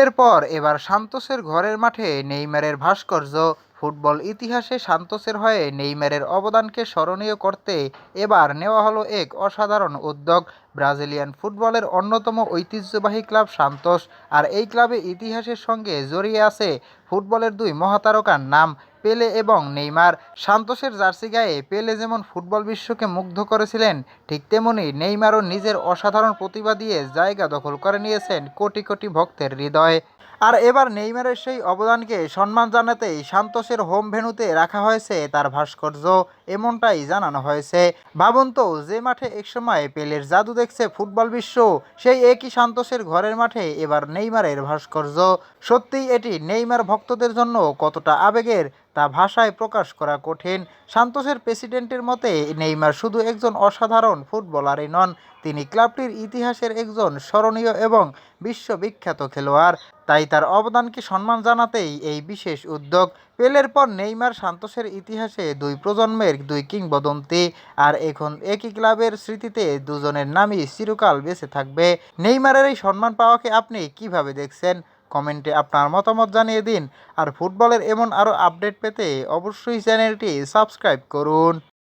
পেলের পর এবার সান্তোসের ঘরের মাঠে নেইমারের ভাস্কর্য। ফুটবল ইতিহাসে সান্তোসের হয়ে নেইমারের অবদানকে স্মরণীয় করতে এবার নেওয়া হলো এক অসাধারণ উদ্যোগ। ব্রাজিলিয়ান ফুটবলের অন্যতম ঐতিহ্যবাহী ক্লাব সান্তোস, আর এই ক্লাবে ইতিহাসের সঙ্গে জড়িয়ে আছে ফুটবলের দুই মহাতারকার নাম, পেলে এবং নেইমার। সান্তোসের জার্সি গায়ে পেলে যেমন ফুটবল বিশ্বকে মুগ্ধ করেছিলেন, ঠিক তেমনি নেইমারও নিজের অসাধারণ প্রতিভা দিয়ে জায়গা দখল করে নিয়েছেন কোটি কোটি ভক্তের হৃদয়ে। আর এবার নেইমারের সেই অবদানকে সম্মান জানাতেই সান্তোসের হোম ভেন্যুতে রাখা হয়েছে তার ভাস্কর্য, এমনটাই জানানো হয়েছে। ভাবুন তো, যে মাঠে একসময় পেলের জাদু দেখছে ফুটবল বিশ্ব, সেই একই সান্তোসের ঘরের মাঠে এবার নেইমারের ভাস্কর্য। সত্যিই এটি নেইমার ভক্তদের জন্য কতটা আবেগের তা ভাষায় প্রকাশ করা কঠিন। সান্তোসের প্রেসিডেন্টের মতে নেইমার শুধু একজন অসাধারণ ফুটবলারই নন, তিনি ক্লাবটির ইতিহাসের একজন স্মরণীয় এবং বিশ্ববিখ্যাত খেলোয়াড়। তাই তার অবদানকে সম্মান জানাতেই এই বিশেষ উদ্যোগ। পেলের পর নেইমার সান্তোসের ইতিহাসে দুই প্রজন্মের দুই কিংবদন্তি, আর এখন একই ক্লাবের স্মৃতিতে দুজনের নামই চিরকাল বেঁচে থাকবে। নেইমারের এই সম্মান পাওয়াকে আপনি কিভাবে দেখছেন? কমেন্টে আপনার মতামত জানিয়ে দিন। আর ফুটবলের এমন আরও আপডেট পেতে অবশ্যই চ্যানেলটি সাবস্ক্রাইব করুন।